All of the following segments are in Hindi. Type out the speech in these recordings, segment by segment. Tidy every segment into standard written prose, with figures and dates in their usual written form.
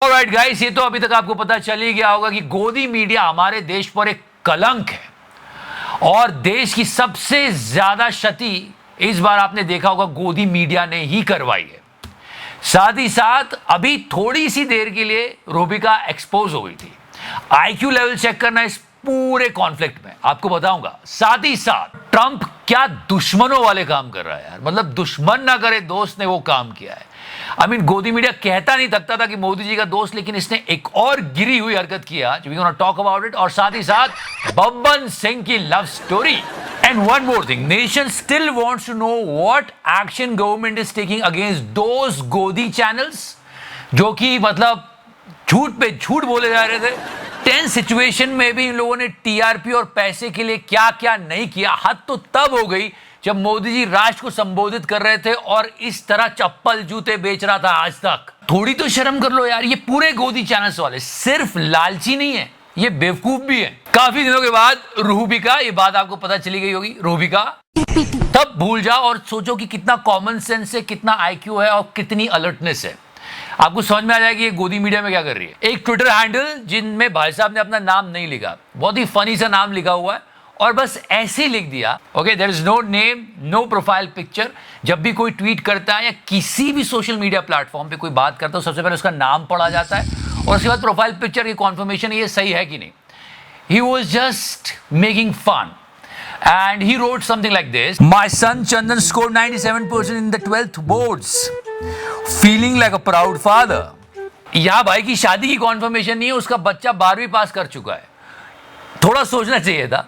ऑलराइट गाइस, ये तो अभी तक आपको पता चल ही गया होगा कि गोदी मीडिया हमारे देश पर एक कलंक है और देश की सबसे ज्यादा क्षति इस बार आपने देखा होगा गोदी मीडिया ने ही करवाई है। साथ ही साथ अभी थोड़ी सी देर के लिए रूबिका एक्सपोज हो गई थी। आईक्यू लेवल चेक करना इस पूरे कॉन्फ्लिक्ट में आपको बताऊंगा। साथ ही साथ ट्रंप क्या दुश्मनों वाले काम कर रहा है यार, मतलब दुश्मन ना करे दोस्त ने वो काम किया है। गोदी मीडिया कहता नहीं थकता था कि मोदी जी का दोस्त, लेकिन इसने एक और गिरी हुई हरकत किया जो we gonna talk about it. और साथ ही साथ बब्बन सिंह की love story. And one more thing, nation still wants to know what action government is taking against those godi channels जो कि मतलब झूठ पे झूठ बोले जा रहे थे। टेंस सिचुएशन में भी इन लोगों ने टीआरपी और पैसे के लिए क्या क्या नहीं किया। हद तो तब हो गई जब मोदी जी राष्ट्र को संबोधित कर रहे थे और इस तरह चप्पल जूते बेच रहा था आज तक। थोड़ी तो शर्म कर लो यार। ये पूरे गोदी चैनल्स वाले सिर्फ लालची नहीं है, ये बेवकूफ भी है। काफी दिनों के बाद रूबिका, ये बात आपको पता चली गई होगी, रूबिका तब भूल जाओ और सोचो कि कितना कॉमन सेंस है, कितना आईक्यू है और कितनी अलर्टनेस है। आपको समझ में आ जाएगा कि ये गोदी मीडिया में क्या कर रही है। एक ट्विटर हैंडल जिनमें भाई साहब ने अपना नाम नहीं लिखा, बहुत ही फनी सा नाम लिखा हुआ है और बस ऐसे ही लिख दिया, okay, there is no name, no profile picture. जब भी कोई ट्वीट करता है या किसी भी सोशल मीडिया प्लेटफॉर्म पे कोई बात करता है, सबसे पहले उसका नाम पढ़ा जाता है और उसके बाद प्रोफाइल पिक्चर की कॉन्फर्मेशन ये सही है कि नहीं। He was just making fun and he wrote something like this: my son Chandan scored 97% in the 12th boards, feeling like a proud father. यहां भाई की शादी की कॉन्फर्मेशन नहीं है, उसका बच्चा 12वीं पास कर चुका है। थोड़ा सोचना चाहिए था।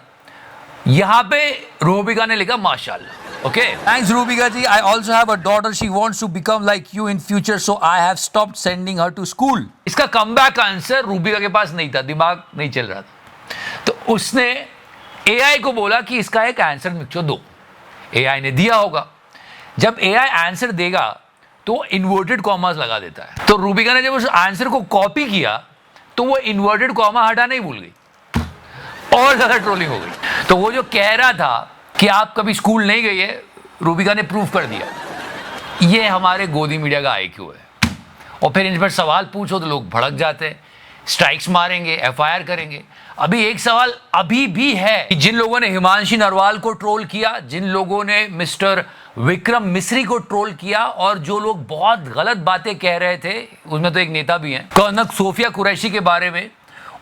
यहां पे रूबिका ने लिखा माशाल्लाह। Okay, thanks Rubika ji. I also have a daughter, she wants to become like you in future, so I have stopped sending her to school. इसका कमबैक आंसर रूबिका के पास नहीं था, दिमाग नहीं चल रहा था, तो उसने एआई को बोला कि इसका एक आंसर मुझे दो। एआई ने दिया होगा। जब एआई आंसर देगा तो इन्वर्टेड कॉमास लगा देता है। तो रूबिका ने जब उस आंसर को कॉपी किया तो वो इन्वर्टेड कॉमा हटाना ही भूल गई और ज्यादा ट्रोलिंग हो गई। तो वो जो कह रहा था कि आप कभी स्कूल नहीं गए है, रूबिका ने प्रूफ कर दिया। ये हमारे गोदी मीडिया का आईक्यू है। और फिर इन पर सवाल पूछो तो लोग भड़क जाते हैं, स्ट्राइक्स मारेंगे, एफआईआर करेंगे। अभी एक सवाल अभी भी है कि जिन लोगों ने हिमांशी नरवाल को ट्रोल किया, जिन लोगों ने मिस्टर विक्रम मिस्री को ट्रोल किया और जो लोग बहुत गलत बातें कह रहे थे, उसमें तो एक नेता भी हैं, कनक सोफिया कुरैशी के बारे में,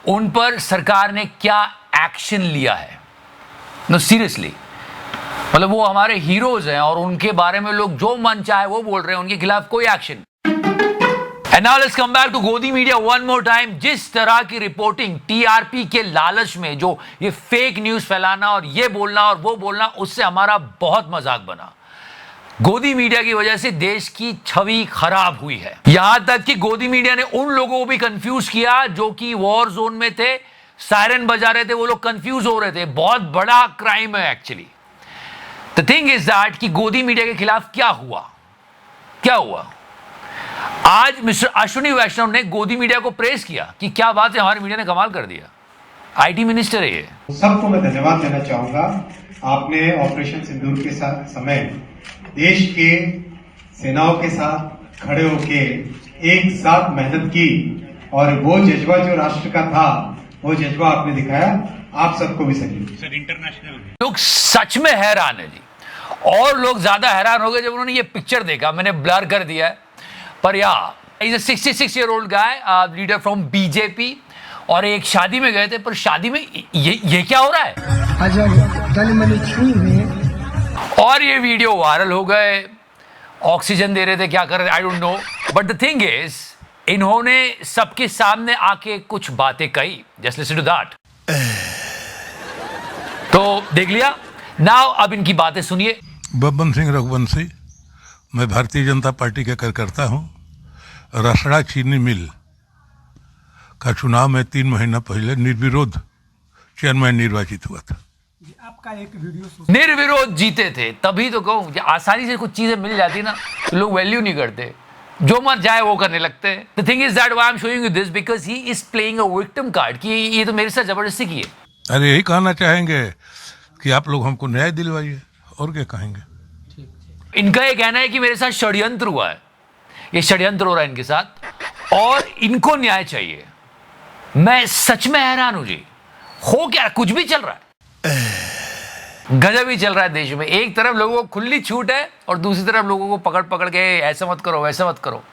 उन पर सरकार ने क्या एक्शन लिया है? नो सीरियसली, मतलब वो हमारे हीरोज हैं और उनके बारे में लोग जो मन चाहे वो बोल रहे हैं, उनके खिलाफ कोई action. And now let's come back to गोदी मीडिया one more time। जिस तरह की रिपोर्टिंग टीआरपी के लालच में जो ये फेक न्यूज फैलाना और ये बोलना और वो बोलना, उससे हमारा बहुत मजाक बना। गोदी मीडिया की वजह से देश की छवि खराब हुई है। यहां तक कि गोदी मीडिया ने उन लोगों को भी कंफ्यूज किया जो कि वॉर जोन में थे, सायरन बजा रहे थे, वो लोग कंफ्यूज हो रहे थे। बहुत बड़ा क्राइम है actually. The thing is that कि गोदी मीडिया के खिलाफ क्या हुआ, क्या हुआ? आज मिस्टर अश्विनी वैष्णव ने गोदी मीडिया को प्रेस किया कि क्या बात है, हमारी मीडिया ने कमाल कर दिया। आईटी मिनिस्टर है ये। सबको मैं धन्यवाद देना चाहूंगा। आपने ऑपरेशन सिंदूर के समय देश के सेनाओं के साथ खड़े होके एक साथ मेहनत की और वो जज्बा जो राष्ट्र का था, वो जज्बा आपने दिखाया। आप सबको भी सल्यूट। सर, इंटरनेशनल लोग सच में हैरान है जी, और लोग ज्यादा हैरान हो गए जब उन्होंने ये पिक्चर देखा। मैंने ब्लर कर दिया है, पर या is a 66-year-old guy, leader from BJP, और एक शादी में गए थे। पर शादी में ये क्या हो रहा है? और ये वीडियो वायरल हो गए, ऑक्सीजन दे रहे थे, क्या कर रहे थे, I don't know. But the thing is, इन्होंने सबके सामने आके कुछ बातें कही। Just listen to that. तो देख लिया नाउ, अब इनकी बातें सुनिए। बब्बन सिंह रघुवंशी, मैं भारतीय जनता पार्टी का कार्यकर्ता हूं। रसड़ा चीनी मिल का चुनाव में 3 महीना पहले निर्विरोध चेयरमैन निर्वाचित हुआ था। आपका एक वीडियो निर्विरोध जीते थे, तभी तो कहूं आसानी से कुछ चीजें मिल जाती ना तो लोग वैल्यू नहीं करते, जो मत जाए वो करने लगते हैं। The thing is that why I am showing you this because he is playing a victim card कि ये तो मेरे साथ जबरदस्ती की है। अरे यही कहना चाहेंगे कि आप लोग हमको न्याय दिलवाइए, और क्या कहेंगे। इनका ये कहना है कि मेरे साथ षड्यंत्र हुआ है, ये षड्यंत्र हो रहा है इनके साथ। और इनको न्याय चाहिए। मैं सच में हैरान हूं जी, हो क्या कुछ भी चल रहा है, गजब ही चल रहा है देश में। एक तरफ लोगों को खुली छूट है और दूसरी तरफ लोगों को पकड़ पकड़ के ऐसा मत करो वैसा मत करो।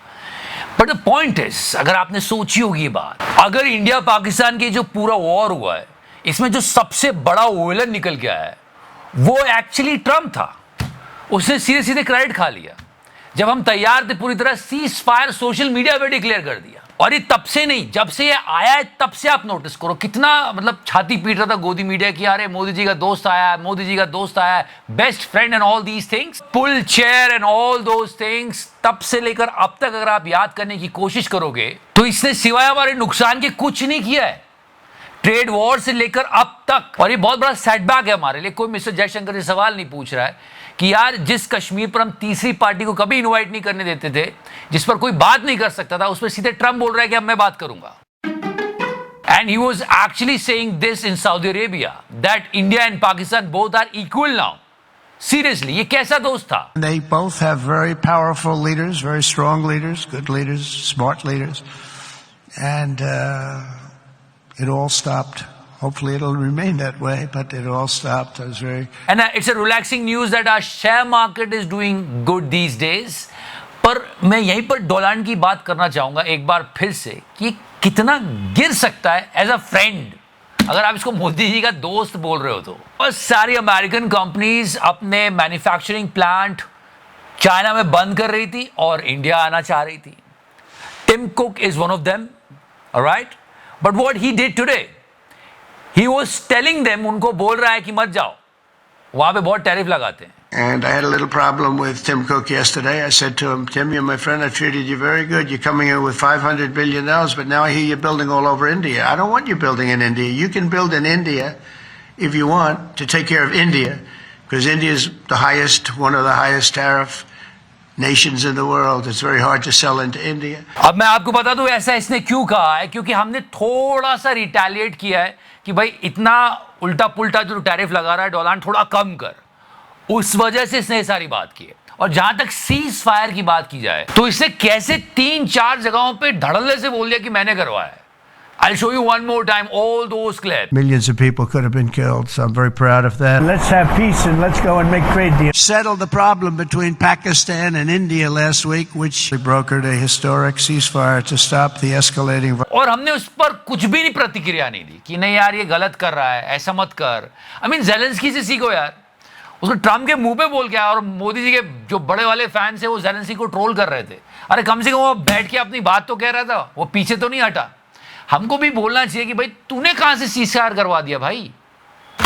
बट द पॉइंट इज, अगर आपने सोची होगी ये बात, अगर इंडिया पाकिस्तान की जो पूरा वॉर हुआ है इसमें जो सबसे बड़ा विलन निकल के आया है वो एक्चुअली ट्रम्प था। उसने सीधे सीधे क्रेडिट खा लिया। जब हम तैयार थे पूरी तरह, सीज फायर सोशल मीडिया पे डिक्लेयर कर दिया। और ये तब से नहीं, जब से ये आया है तब से आप नोटिस करो कितना मतलब छाती पीट रहा था गोदी मीडिया की, अरे मोदी जी का दोस्त आया है, मोदी जी का दोस्त आया है, best friend and all these things, pull chair and all those things. तब से लेकर अब तक अगर आप याद करने की कोशिश करोगे तो इसने सिवाय हमारे नुकसान के कुछ नहीं किया है, ट्रेड वॉर से लेकर अब तक। और ये बहुत बड़ा सेटबैक है हमारे लिए। कोई मिस्टर जयशंकर जी सवाल नहीं पूछ रहा है कि यार जिस कश्मीर पर हम तीसरी पार्टी को कभी इनवाइट नहीं करने देते थे, जिस पर कोई बात नहीं कर सकता था, उस पर सीधे ट्रम्प बोल रहा है कि अब मैं बात करूंगा। And he was actually saying this in Saudi Arabia that India and Pakistan both are equal now. Seriously, ये कैसा दोस्त था? They both have very powerful leaders, very strong leaders, good leaders, smart leaders, and it all stopped. Hopefully it'll remain that way, but it all stopped. I was very... And it's a relaxing news that our share market is doing good these days. पर मैं यहीं पर डोलान की बात करना चाहूंगा एक बार फिर से कि कितना गिर सकता है एज अ फ्रेंड, अगर आप इसको मोदी जी का दोस्त बोल रहे हो तो। और सारी अमेरिकन कंपनीज अपने मैन्युफैक्चरिंग प्लांट चाइना में बंद कर रही थी और इंडिया आना चाह रही थी। Tim Cook is one of them, right? But what he did today, he was telling them, उनको बोल रहा है कि मत जाओ, वहां पे बहुत टैरिफ लगाते हैं। And I had a little problem with Tim Cook yesterday. I said to him, Tim, you're my friend. I treated you very good. You're coming in with $500 billion, but now I hear you're building all over India. I don't want you building in India. You can build in India if you want to take care of India, because India is the highest, one of the highest tariff nations in the world. It's very hard to sell into India. अब मैं आपको बता दूं ऐसा इसने क्यों कहा है, क्योंकि हमने थोड़ा सा रिटेलिएट किया है कि भाई इतना उल्टा पुल्टा जो टैरिफ लगा रहा है डॉलर थोड़ा कम कर, उस वजह से इसने सारी बात की है। और जहां तक सीज फायर की बात की जाए तो इसने कैसे 3-4 जगहों पे धड़ल्ले से बोल दिया कि मैंने करवाया है। I'll show you one more time all those clips. Millions of people could have been killed, so I'm very proud of that. Let's have peace and let's go and make trade deals. Settled the problem between Pakistan and India last week, which brokered a historic ceasefire to stop the escalating violence. और हमने उस पर कुछ भी नहीं प्रतिक्रिया नहीं दी कि नहीं यार ये गलत कर रहा है, ऐसा मत कर। आई मीन जेलेंस्की से सीखो यार, उसको ट्रम्प के मुंह पे बोल के आया। और मोदी जी के जो बड़े वाले फैंस है वो जेलेंस्की को ट्रोल कर रहे थे। अरे कम से कम वो बैठ के अपनी बात तो कह रहा था, वो पीछे तो नहीं हटा। हमको भी बोलना चाहिए कि भाई तूने कहां से सीज़फायर करवा दिया भाई,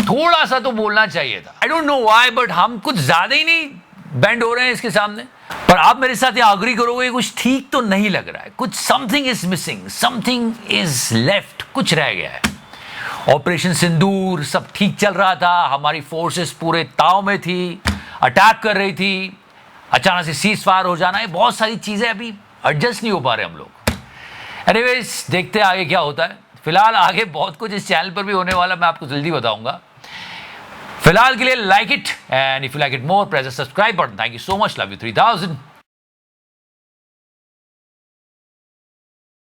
थोड़ा सा तो बोलना चाहिए था। आई डोंट नो व्हाई, बट हम कुछ ज्यादा ही नहीं बेंड हो रहे हैं इसके सामने। पर आप मेरे साथ ये अग्री करोगे कुछ ठीक तो नहीं लग रहा है, कुछ something is missing, something is left, कुछ रह गया है। ऑपरेशन सिंदूर सब ठीक चल रहा था, हमारी फोर्सेस पूरे ताव में थी, अटैक कर रही थी, अचानक से सीज फायर हो जाना, ये बहुत सारी चीजें अभी एडजस्ट नहीं हो पा रहे हम लोग। एनीवेज देखते हैं आगे क्या होता है। फिलहाल आगे बहुत कुछ इस चैनल पर भी होने वाला, मैं आपको जल्दी बताऊंगा। फिलहाल के लिए like it, and if you like it more press the subscribe button. Thank you so much, love you 3000।